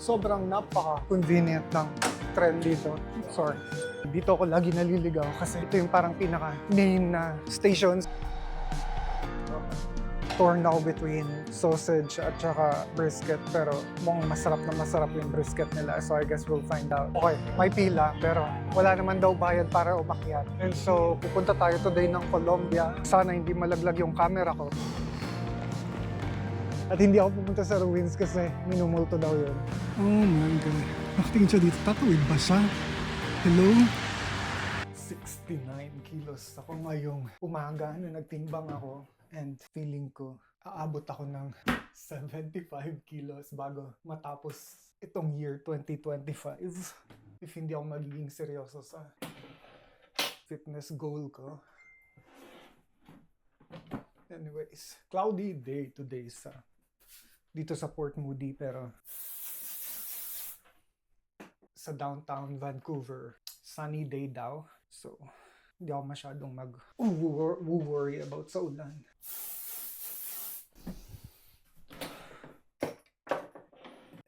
Sobrang napaka-convenient ng tren dito. Sorry. Dito ako lagi naliligaw kasi ito yung parang pinaka-main na stations. Torn ako between sausage at saka brisket, pero mukhang masarap na masarap yung brisket nila, so I guess we'll find out. Okay, may pila pero wala naman daw bayad para umakyat. And so pupunta tayo today ng Colombia. Sana hindi malaglag yung camera ko. At hindi ako pupunta sa ruins kasi minumulto daw yun. Oh my God. Nakatingin siya dito. Tatawid ba siya? Hello? 69 kilos ako ngayong umaga na nagtimbang ako. And feeling ko, aabot ako ng 75 kilos bago matapos itong year 2025. If hindi ako magiging seryoso sa fitness goal ko. Anyways, cloudy day today dito sa Port Moody, pero sa downtown Vancouver, sunny day daw. So, hindi ako masyadong mag-worry about sa ulan.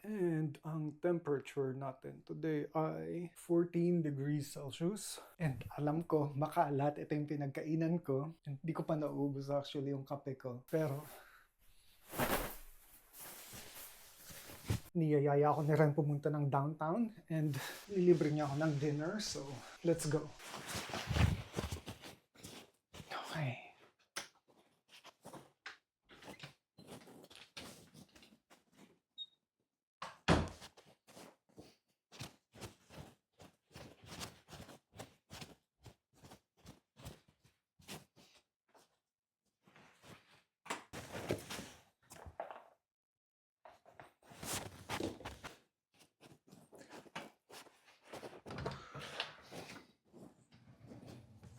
And ang temperature natin today ay 14 degrees Celsius. And alam ko, makalat. Ito yung pinagkainan ko. Hindi ko pa naubos actually yung kape ko. Pero niyayaya ako ni Ren pumunta ng downtown and lilibre niya ako ng dinner. So, let's go. Okay.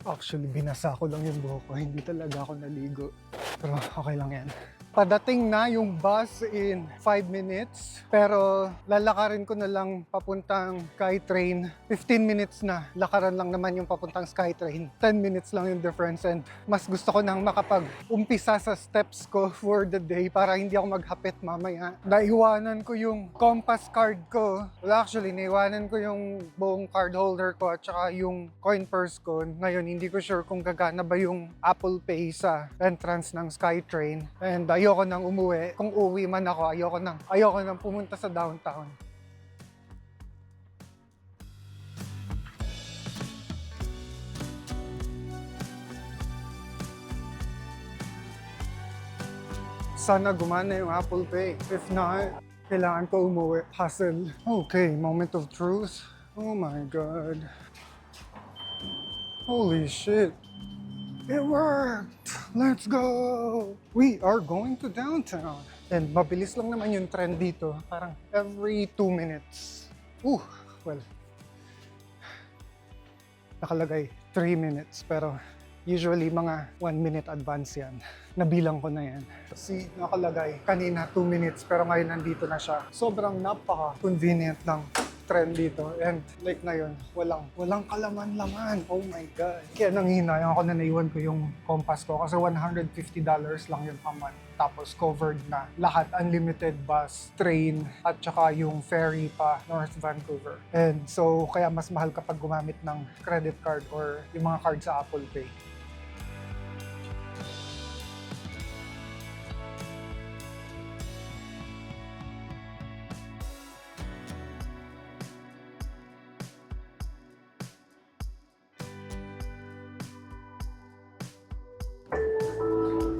Actually, binasa ko lang yung buhok ko. Hindi talaga ako naligo. Pero okay lang yan. Padating na yung bus in 5 minutes. Pero lalakarin ko na lang papuntang SkyTrain. 15 minutes na. Lakaran lang naman yung papuntang SkyTrain. 10 minutes lang yung difference. And mas gusto ko nang makapag-umpisa sa steps ko for the day para hindi ako maghapit mamaya. Naiwanan ko yung compass card ko. Well, actually, naiwanan ko yung buong card holder ko at saka yung coin purse ko. Ngayon, hindi ko sure kung gagana ba yung Apple Pay sa entrance ng SkyTrain. And ayoko nang umuwi. Kung uwi man ako, ayoko nang pumunta sa downtown. Sana gumana yung Apple Pay. If not, kailangan ko umuwi. Hassle. Okay, moment of truth. Oh my God. Holy shit. It worked! Let's go! We are going to downtown. And mabilis lang naman yung trend dito. Parang every 2 minutes. Well, nakalagay 3 minutes. Pero usually mga 1 minute advance yan. Nabilang ko na yan. Kasi nakalagay kanina 2 minutes pero ngayon nandito na siya. Sobrang napaka-convenient ng trend dito. And like ngayon, walang kalaman-laman. Oh my God. Kaya nanghinayang ako na naiwan ko yung compass ko kasi $150 lang yun per month. Tapos covered na lahat, unlimited bus, train, at saka yung ferry pa North Vancouver. And so, kaya mas mahal kapag gumamit ng credit card or yung mga card sa Apple Pay.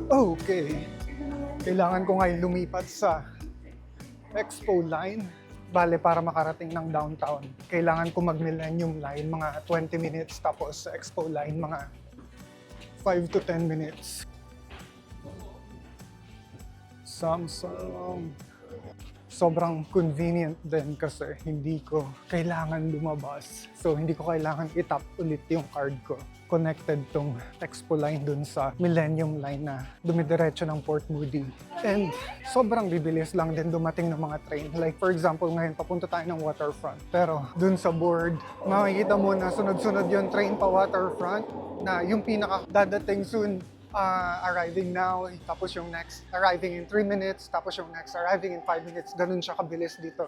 Okay. Kailangan ko ngayon lumipat sa Expo Line. Bale, para makarating ng downtown, kailangan ko mag-Millennium Line mga 20 minutes. Tapos sa Expo Line mga 5 to 10 minutes. Samsung. Sobrang convenient din kasi hindi ko kailangan lumabas. So, hindi ko kailangan itap ulit yung card ko. Connected tong Expo Line dun sa Millennium Line na dumidiretso ng Port Moody. And sobrang bibilis lang din dumating ng mga train. Like for example, ngayon papunta tayo ng Waterfront. Pero dun sa board, makikita mo na sunod-sunod yung train pa Waterfront na yung pinaka dadating soon arriving now, tapos yung next arriving in 3 minutes, tapos yung next arriving in 5 minutes. Ganun siya kabilis dito.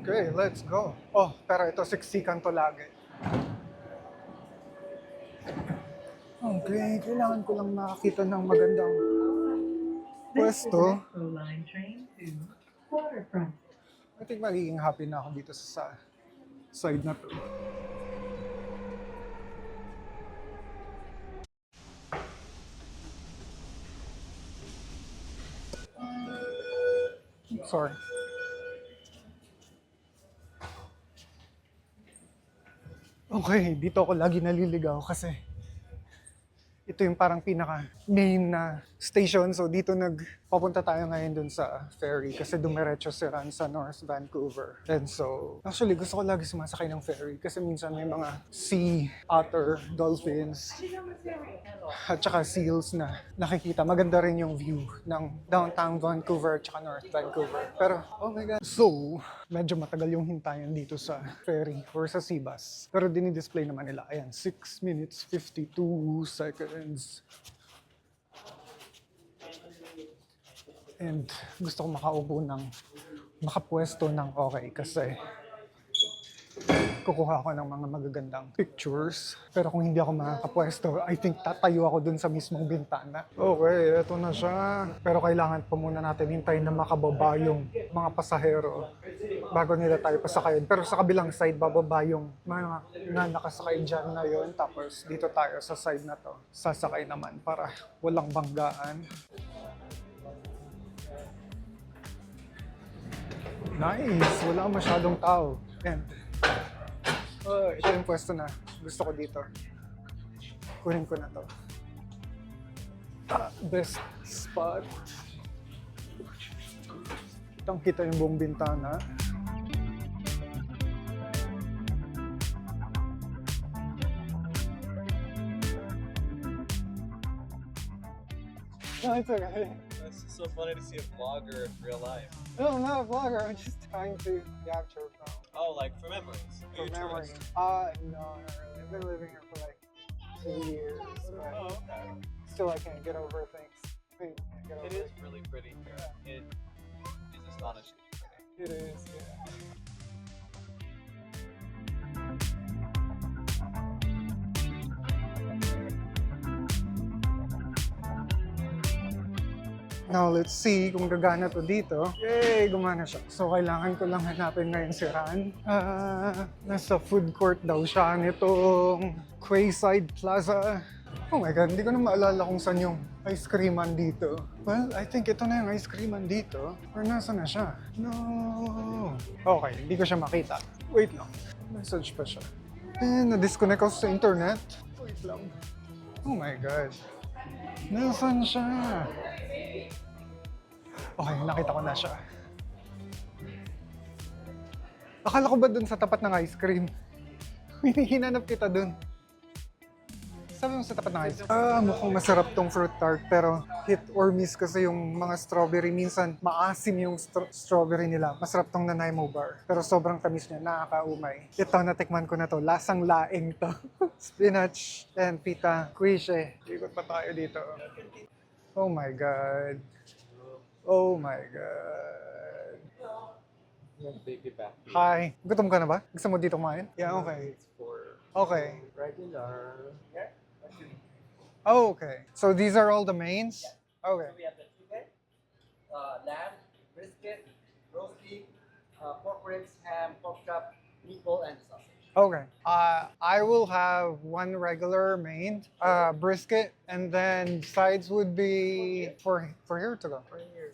Okay, let's go. Oh, pero ito siksikan to lagi. Okay, kailangan ko lang makakita ng magandang pwesto. I think magiging happy na ako dito sa side na to. Sorry. Okay, dito ako lagi naliligaw kasi ito yung parang pinaka main na station. So dito papunta tayo ngayon dun sa ferry kasi dumiretso si Ran sa North Vancouver. And so, actually gusto ko lagi sumasakay ng ferry kasi minsan may mga sea otter, dolphins, at saka seals na nakikita. Maganda rin yung view ng downtown Vancouver at saka North Vancouver. Pero, oh my God. So, medyo matagal yung hintayan dito sa ferry or sa sea bus. Pero dinidisplay naman nila. Ayan, 6 minutes 52 seconds. And gusto ko makapwesto ng okay kasi kukuha ako ng mga magagandang pictures. Pero kung hindi ako makakapwesto, I think tatayo ako dun sa mismong bintana. Okay, eto na siya. Pero kailangan pa muna natin hintayin na makababa yung mga pasahero bago nila tayo pasakayin. Pero sa kabilang side, bababa yung mga nakasakay dyan na yun. Tapos dito tayo sa side na to, sasakay naman para walang banggaan. Nice! Wala masyadong tao. And ito yung pwesto na gusto ko dito. Kunin ko na to. Best spot. Kitang kita yung buong bintana. No, it's okay. It's so funny to see a vlogger in real life. No, I'm not a vlogger. I'm just trying to capture Oh, like for memories. from You're a memory. tourist. No, not really. I've been living here for like 2 years, but Oh, okay. still I can't get over things. I can't get over It is really pretty here. It is astonishing. It is, yeah. Now, let's see kung gagana to dito. Yay! Gumana siya. So, kailangan ko lang hanapin ngayon si Ran. Nasa food court daw siya nitong Quayside Plaza. Oh my God, hindi ko na maalala kung saan yung ice creaman dito. Well, I think ito na yung ice creaman dito. Or nasa na siya? No! Okay, hindi ko siya makita. Wait lang. Message pa siya. Na-disconnect ako sa internet. Wait lang. Oh my God. Nasaan siya? Okay, nakita ko na siya. Akala ko ba dun sa tapat ng ice cream? Hinanap kita dun. Sabi mo sa tapat ng ice cream? Mukhang masarap tong fruit tart pero hit or miss kasi yung mga strawberry. Minsan maasim yung strawberry nila. Masarap tong Nanaimo bar. Pero sobrang tamis niya, nakakaumay. Ito, natikman ko na to. Lasang laing to. Spinach and pita. Quiche. Ikot pa tayo dito. Oh my God. Oh my God. Baby back. Hi. Gutom ka na ba? Gusto mo dito kumain? Yeah, okay. It's for Okay. regular. Oh, okay. So these are all the mains? Okay. We have the chicken, lamb, brisket, roast beef, pork ribs, ham, pork chop, meatball, and sausage. Okay. I will have one regular main, brisket, and then sides would be for here to go.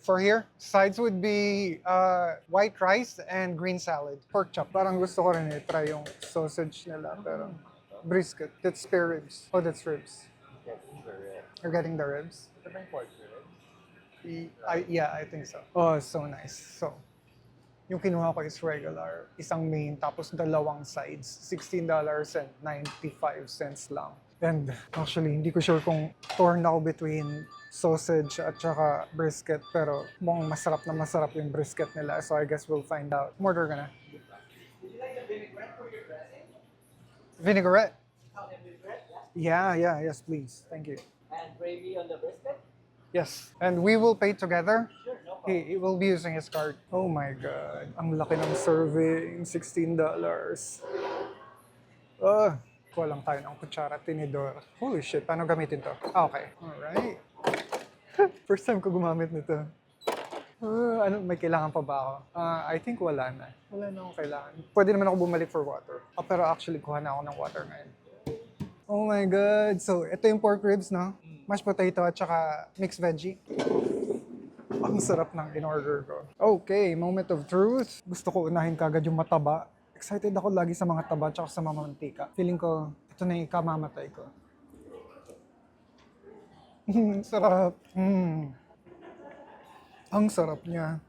For here, sides would be white rice and green salad. Pork chop. Parang gusto ko rin try yung sausage nila, pero brisket. That's spare ribs. Oh, that's ribs. You're getting the ribs? Yeah, I think so. Oh, so nice. So, yung kinuha ko is regular, isang main, tapos dalawang sides. $16.95 lang. And actually, hindi ko sure kung torn ako between sausage at saka brisket, pero mukhang masarap na masarap yung brisket nila. So I guess we'll find out. Order ka na. Vinaigrette? Yeah, yes, please. Thank you. And and gravy on the brisket? Yes. And we will pay together. Sure, no problem. He will be using his card. Oh my God. Ang laki ng serving. $16. Kuha lang tayo ng kutsara, tinidor. Holy shit, paano gamitin to? Okay. Alright. First time ko gumamit nito. May kailangan pa ba ako? I think wala na. Wala na akong kailangan. Pwede naman ako bumalik for water. Pero actually, kuha na ako ng water ngayon. Oh my God. So, ito yung pork ribs, no? Mashed potato at saka mixed veggie. Ang sarap ng in-order ko. Okay, moment of truth. Gusto ko unahin kagad yung mataba. Excited ako lagi sa mga taba at sa mga mantika. Feeling ko, ito na yung ikamamatay ko. Sarap. Ang sarap niya.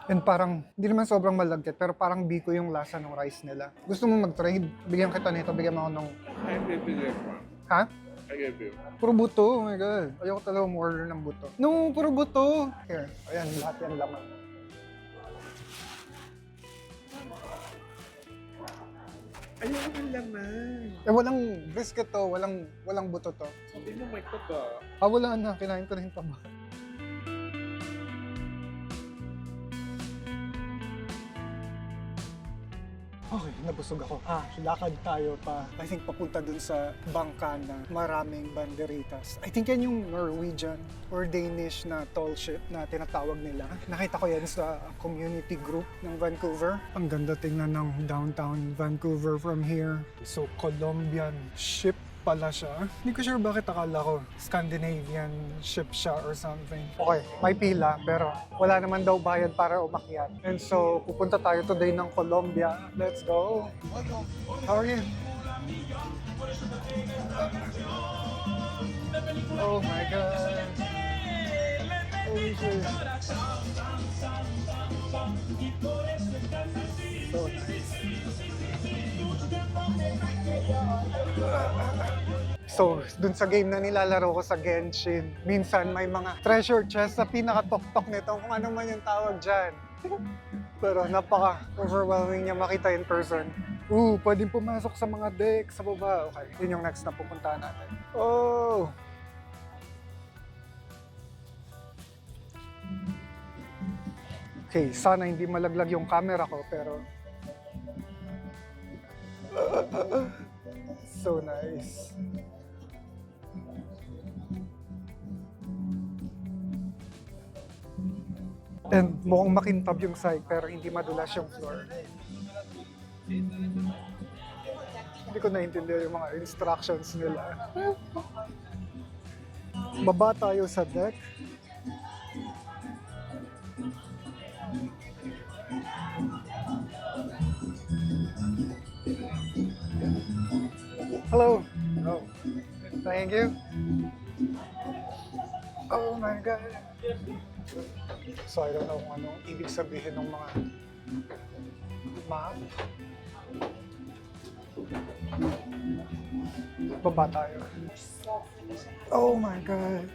And parang, hindi naman sobrang malagkit, pero parang biko yung lasa ng rice nila. Gusto mo mag-trade? Bigyan kita nito, bigyan mo ako ng... Ha? I gave you. Puro buto, oh my God. Ayoko talaga umorder ng buto. No, puro buto. Here, ayan, lahat yan laman. Ayoko ng laman. Walang brisket to, walang buto to. Sabi mo may taba. Wala na, kinain ko na yung taba. Okay, nabusog ako. Lakad tayo pa. I think papunta dun sa bangka na maraming banderitas. I think yan yung Norwegian or Danish na tall ship na tinatawag nila. Nakita ko yan sa community group ng Vancouver. Ang ganda tingnan ng downtown Vancouver from here. So, Colombian ship pala siya. Hindi ko sure bakit akala ko Scandinavian ship siya or something. Okay, may pila pero wala naman daw bayad para umakyat. And so, pupunta tayo today ng Colombia. Let's go! How are you? Oh my God! Holy shit! So nice. So, dun sa game na nilalaro ko sa Genshin, minsan may mga treasure chest sa pinaka-tok-tok nito, kung ano man yung tawag dyan. Pero napaka-overwhelming niya makita in person. Pwedeng pumasok sa mga deck sa baba. Okay, yun yung next na pupuntahan natin. Oh! Okay, sana hindi malaglag yung camera ko, pero... So nice. And mukhang makintab yung side pero hindi madulas yung floor. Hindi ko naintindihan yung mga instructions nila. Baba tayo sa deck. Hello. Oh. Thank you. Oh my God. So I don't know kung ano ibig sabihin ng mga map. Baba tayo. Oh my God.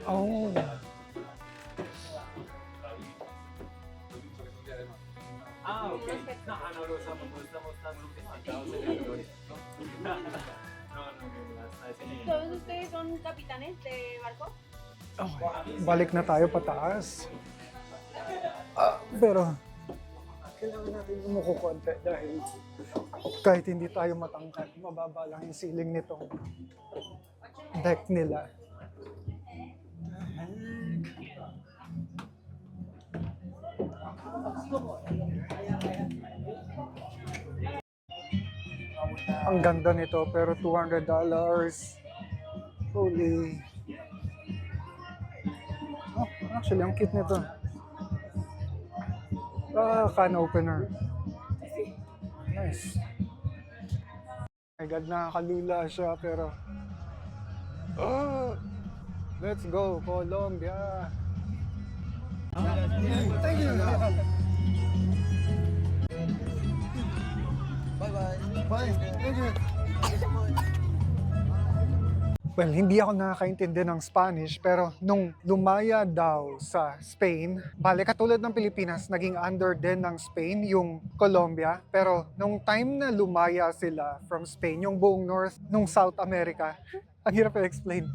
Oh. Okay. No, lo estamos tan sofisticados en el Glory. ¿Todos ustedes son capitanes de barco? Okay. Balik na tayo pataas. Pero kailangan natin umuko konti dahil kahit hindi tayo matangkad, mababa lang yung ceiling nitong deck nila. Ang ganda nito pero $200. Holy. Oh, actually, ang cute nito. Can opener. Nice. My God, nakakalula siya pero... Let's go, Colombia! Thank you! Bye-bye! Bye! Thank you! Well, hindi ako nakakaintindi ng Spanish, pero nung lumaya daw sa Spain, bale katulad ng Pilipinas, naging under din ng Spain yung Colombia. Pero nung time na lumaya sila from Spain, yung buong North, nung South America, ang hirap i-explain.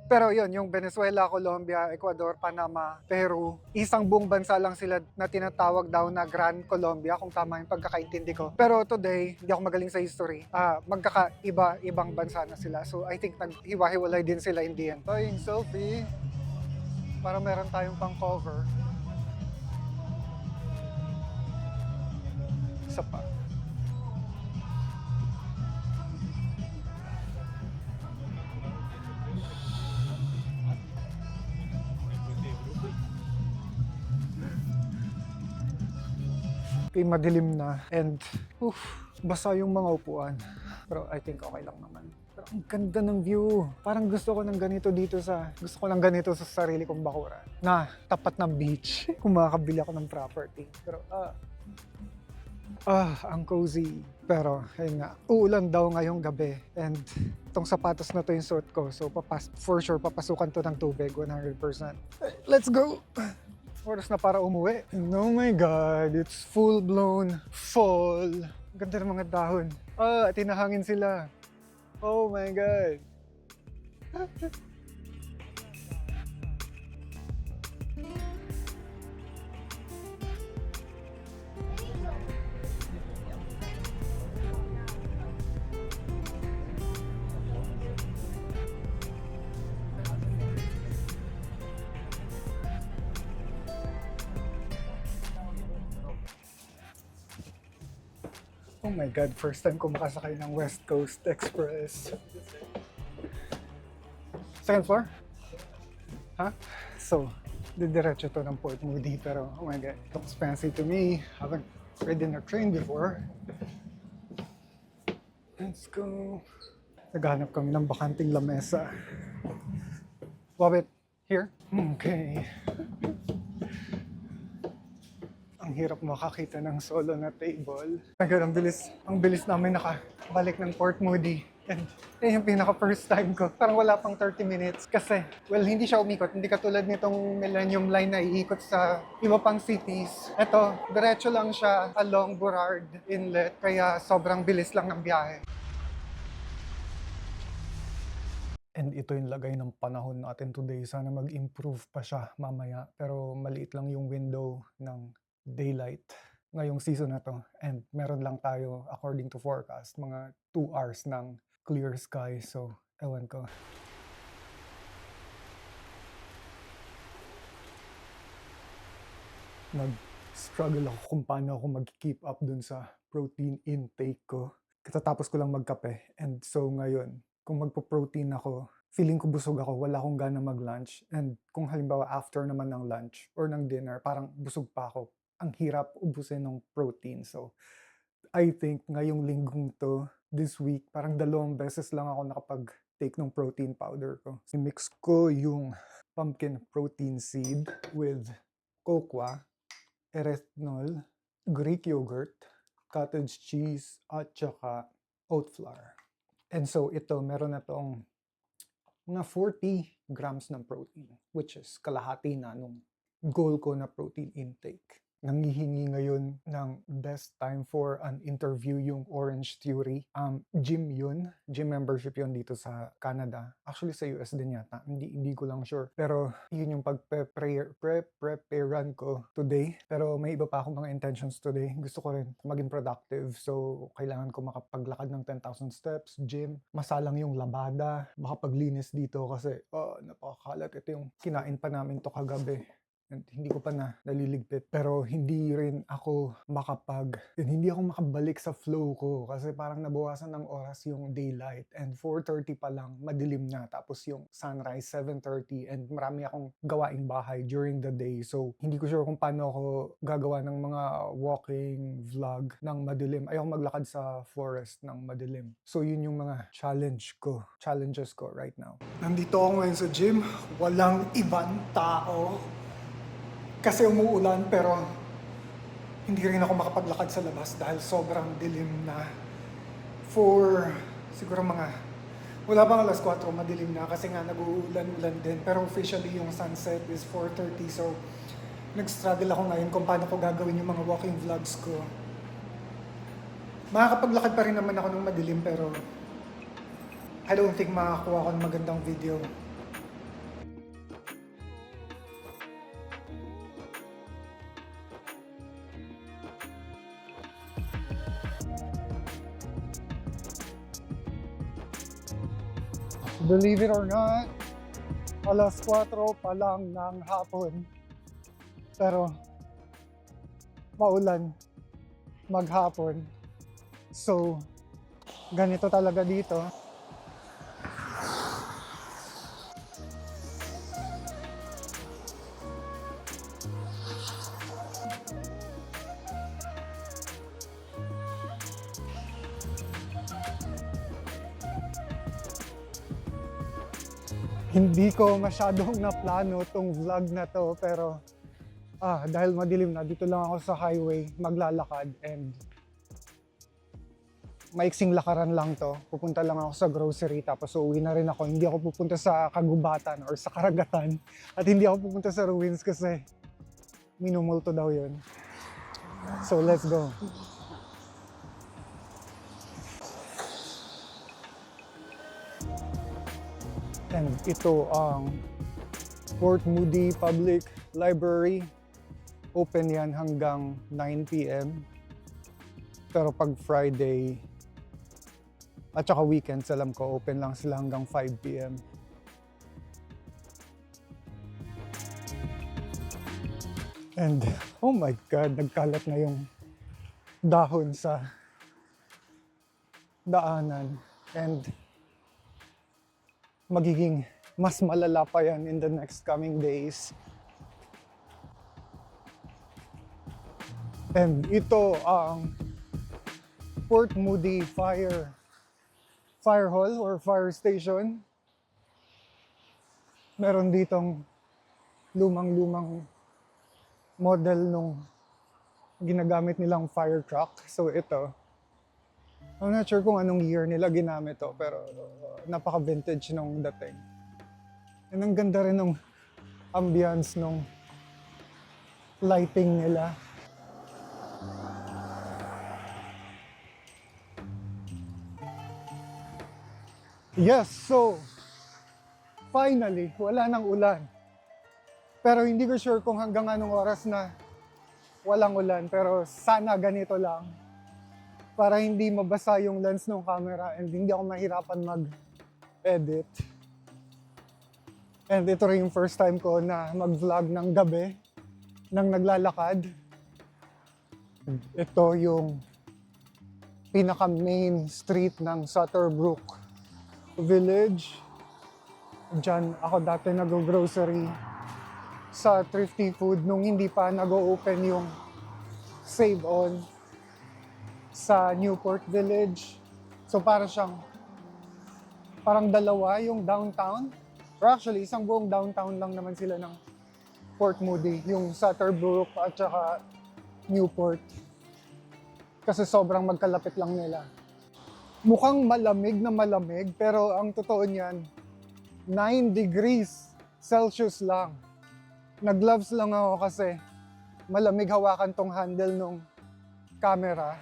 Pero yun, yung Venezuela, Colombia, Ecuador, Panama, Peru, isang buong bansa lang sila na tinatawag daw na Gran Colombia, kung tama yung pagkakaintindi ko. Pero today, hindi ako magaling sa history, magkakaiba-ibang bansa na sila. So I think naghiwa-hiwalay din sila in the end. Yung selfie, para meron tayong pang cover. Isa pa. Okay, madilim na and basa yung mga upuan. Pero I think okay lang naman. Pero ang ganda ng view. Parang gusto ko ng ganito sa sarili kong bakuran. Na tapat ng beach. Kung makakabili ako ng property. Pero ang cozy. Pero ayun nga, uulan daw ngayong gabi. And itong sapatos na to yung suot ko. So for sure papasukan to ng tubig 100%. Let's go! Oras na para umuwi. And oh my God, it's full-blown fall. Ganda ng mga dahon. Tinahangin sila. Oh my God. Oh my God, first time ko makasakay ng West Coast Express. Second floor? Huh? So, didiretso to ng Port Moody, pero oh my God, looks fancy to me. Haven't ridden a train before. Let's go. Naghanap kami ng bakanting lamesa. Love it. Here? Okay. Ang hirap makakita ng solo na table. Ang bilis namin nakabalik ng Port Moody. And yung pinaka first time ko, parang wala pang 30 minutes. Kasi, well, hindi siya umikot. Hindi katulad nitong Millennium Line na iikot sa iba pang cities. Ito, diretso lang siya along Burrard Inlet. Kaya sobrang bilis lang ng biyahe. And ito yung lagay ng panahon natin today. Sana mag-improve pa siya mamaya. Pero maliit lang yung window ng daylight ngayong season na to, and meron lang tayo according to forecast mga 2 hours ng clear sky, so ewan ko. Nag-struggle ako kung paano ako mag-keep up dun sa protein intake ko. Katatapos ko lang magkape, and so ngayon kung magpo-protein ako, feeling ko busog ako, wala akong gana mag-lunch, and kung halimbawa after naman ng lunch or ng dinner, parang busog pa ako. Ang hirap ubusin ng protein. So, I think ngayong linggong to, this week, parang 2 beses lang ako nakapag-take ng protein powder ko. Mix ko yung pumpkin protein seed with cocoa, erythritol, Greek yogurt, cottage cheese, at saka oat flour. And so, ito, meron na tong mga 40 grams ng protein, which is kalahati na nung goal ko na protein intake. Nangihingi ngayon ng best time for an interview yung Orange Theory. Gym yun. Gym membership yun dito sa Canada. Actually sa US din yata. Hindi ko lang sure. Pero yun yung preparean ko today. Pero may iba pa akong mga intentions today. Gusto ko rin maging productive. So kailangan ko makapaglakad ng 10,000 steps, gym. Masalang yung labada. Makapaglinis dito kasi napakakalat. Ito yung kinain pa namin to kagabi. And hindi ko pa naliligpit, pero hindi ako makabalik sa flow ko kasi parang nabawasan ng oras yung daylight, and 4:30 pa lang madilim na, tapos yung sunrise 7:30, and marami akong gawaing bahay during the day, so hindi ko sure kung paano ako gagawa ng mga walking vlog ng madilim. Ayoko maglakad sa forest ng madilim, so yun yung mga challenges ko right now. Nandito ako ngayon sa gym, walang ibang tao kasi umuulan, pero hindi rin ako makapaglakad sa labas dahil sobrang dilim na for siguro mga Wala pang alas 4, madilim na kasi nga nag-uulan-ulan din. Pero officially yung sunset is 4:30, so nag-struggle ako ngayon kung paano ko gagawin yung mga walking vlogs ko. Makakapaglakad pa rin naman ako ng madilim pero I don't think makakakuha ako ng magandang video. Believe it or not, alas 4 pa lang ng hapon. Pero maulan maghapon. So, ganito talaga dito. Hindi ko masyadong naplano tong vlog na to pero dahil madilim na, dito lang ako sa highway maglalakad and maiksing lakaran lang to. Pupunta lang ako sa grocery tapos uuwi na rin ako. Hindi ako pupunta sa kagubatan or sa karagatan at hindi ako pupunta sa ruins kasi minumulto daw yun. So let's go. And ito ang Port Moody Public Library. Open yan hanggang 9 p.m. Pero pag Friday at saka weekends, alam ko, open lang sila hanggang 5 p.m. And oh my God, nagkalat na yung dahon sa daanan. And magiging mas malala pa yan in the next coming days. And ito ang Port Moody Fire Hall or Fire Station. Meron ditong lumang-lumang model nung ginagamit nilang fire truck. So ito, I'm not sure kung anong year nila ginamit to, pero napaka-vintage nung dating. And ang ganda rin ng ambience nung lighting nila. Yes, so finally, wala nang ulan. Pero hindi ko sure kung hanggang anong oras na walang ulan, pero sana ganito lang. Para hindi mabasa yung lens ng camera and hindi ako mahirapan mag-edit. And ito rin yung first time ko na mag-vlog ng gabi, nang naglalakad. Ito yung pinaka-main street ng Sutterbrook Village. Diyan ako dati nag-grocery sa Thrifty Food nung hindi pa nag-open yung Save On sa Newport Village. So parang dalawa yung downtown. Or actually, isang buong downtown lang naman sila ng Port Moody. Yung Sutterbrook at saka Newport. Kasi sobrang magkalapit lang nila. Mukhang malamig na malamig, pero ang totoo niyan, 9 degrees Celsius lang. Nag-gloves lang ako kasi malamig hawakan tong handle nung camera.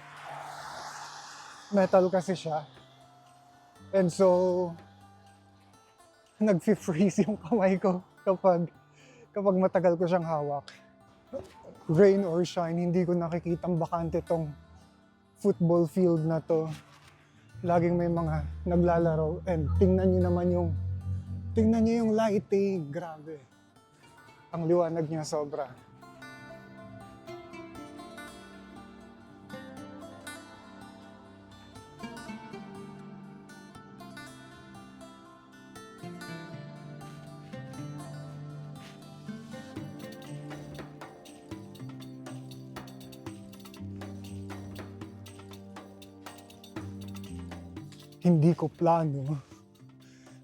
Metal kasi siya. And so, nag-freeze yung kamay ko kapag matagal ko siyang hawak. Rain or shine, hindi ko nakikitang bakante tong football field na to. Laging may mga naglalaro and tingnan niyo yung lighting, grabe. Ang liwanag niya sobra. Hindi ko plano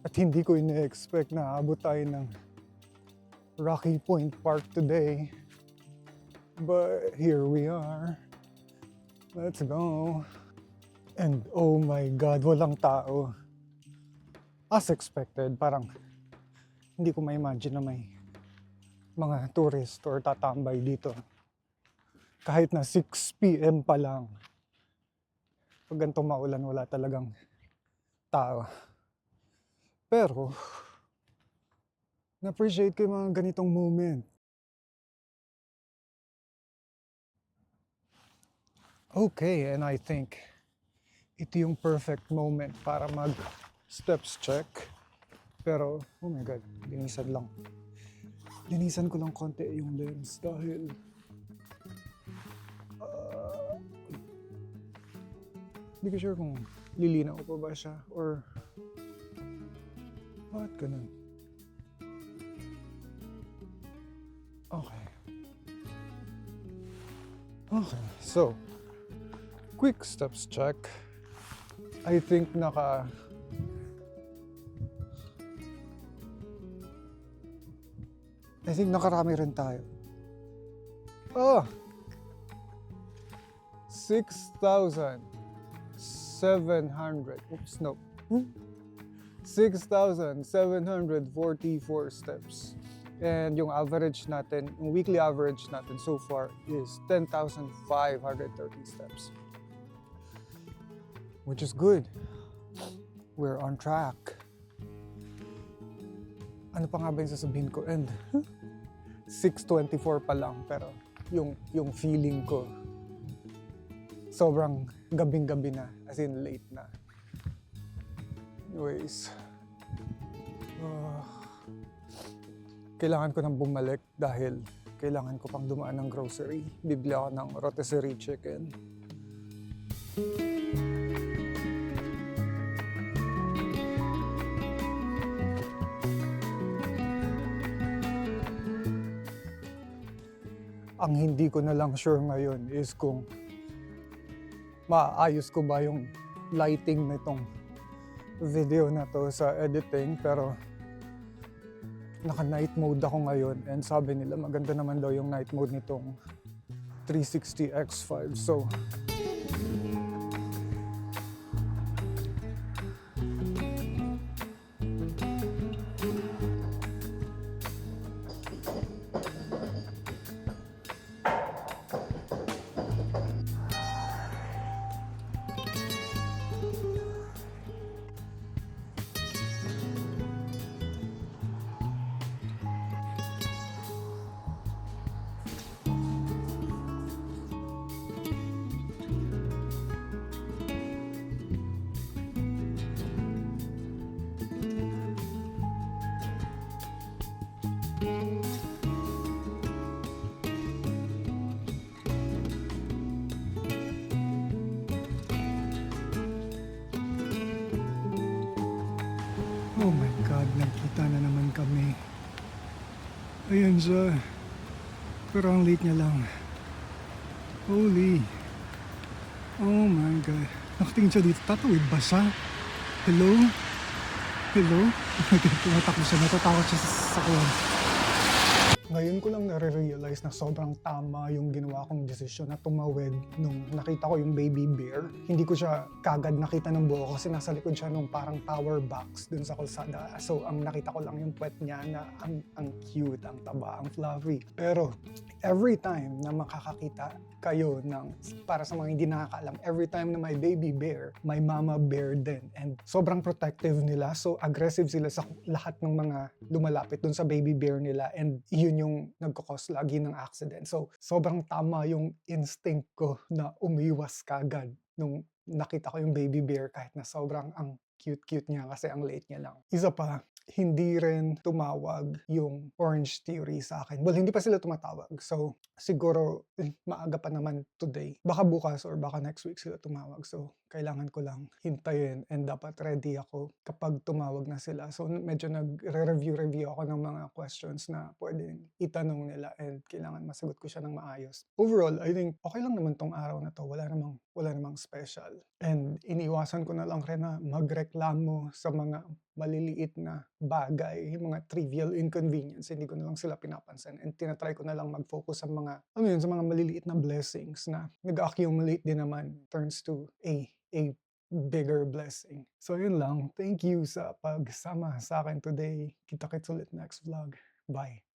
at hindi ko ina-expect na abot tayo ng Rocky Point Park today. But here we are. Let's go. And oh my God, walang tao. as expected, parang hindi ko ma-imagine na may mga tourist or tatambay dito. Kahit na 6 p.m. pa lang. Pag ganito maulan, wala talagang tao. Pero, na-appreciate ko yung mga ganitong moment. Okay, and I think ito yung perfect moment para mag steps check. Pero, oh my God, linisan ko lang konti yung lens dahil hindi ko sure kung lilinaw pa ba siya or bakit ganun. Okay. Okay, so quick steps check. I think nakarami rin tayo. Oh! 6,700. Oops, no. 6,744 steps. And yung average natin, yung weekly average natin so far is 10,530 steps. Which is good. We're on track. Ano pa nga ba yung sasabihin ko? And 6:24 pa lang, pero yung feeling ko sobrang gabing-gabi na, as in late na. Anyways, kailangan ko nang bumalik dahil kailangan ko pang dumaan ng grocery. Bibili ako ng rotisserie chicken. Ang hindi ko na lang sure ngayon is kung maayos ko ba yung lighting nitong video na to sa editing, pero naka night mode ako ngayon and sabi nila maganda naman daw yung night mode nitong 360 X5. So oh my God, nagkita na naman kami. Ayan siya. Pero ang late niya lang. Holy. Oh my God. Nakatingin siya dito. Tatawid ba siya? Hello? Hello? Oh my God, tumatakbo siya. Natatakot siya sa sasakyan. Ngayon ko lang nare-realize na sobrang tama yung ginawa kong desisyon na tumawid nung nakita ko yung baby bear. Hindi ko siya kagad nakita ng buo kasi nasa likod siya nung parang power box dun sa kalsada. So ang nakita ko lang yung puwet niya na ang cute, ang taba, ang fluffy. Pero every time na makakakita kayo ng, para sa mga hindi nakakaalam, every time na may baby bear, may mama bear din. And sobrang protective nila. So aggressive sila sa lahat ng mga lumalapit dun sa baby bear nila. And yun yung nagkakos lagi ng accident. So, sobrang tama yung instinct ko na umiwas kagad nung nakita ko yung baby bear kahit na sobrang ang cute-cute niya kasi ang late niya lang. Isa pa, hindi rin tumawag yung Orange Theory sa akin. Well, hindi pa sila tumatawag. So, siguro maaga pa naman today. Baka bukas or baka next week sila tumawag. So, kailangan ko lang hintayin and dapat ready ako kapag tumawag na sila. So, medyo nagre-review ako ng mga questions na pwedeng itanong nila and kailangan masagot ko siya ng maayos. Overall, I think okay lang naman tong araw na to. Wala namang special. And iniwasan ko na lang rin na magreklamo sa mga maliliit na bagay, yung mga trivial inconvenience, hindi ko na lang sila pinapansin. And tinatry ko na lang mag-focus sa mga, sa mga maliliit na blessings na nag-accumulate din naman, turns to a bigger blessing. So yun lang. Thank you sa pagsama sa akin today. Kita-kits ulit next vlog. Bye.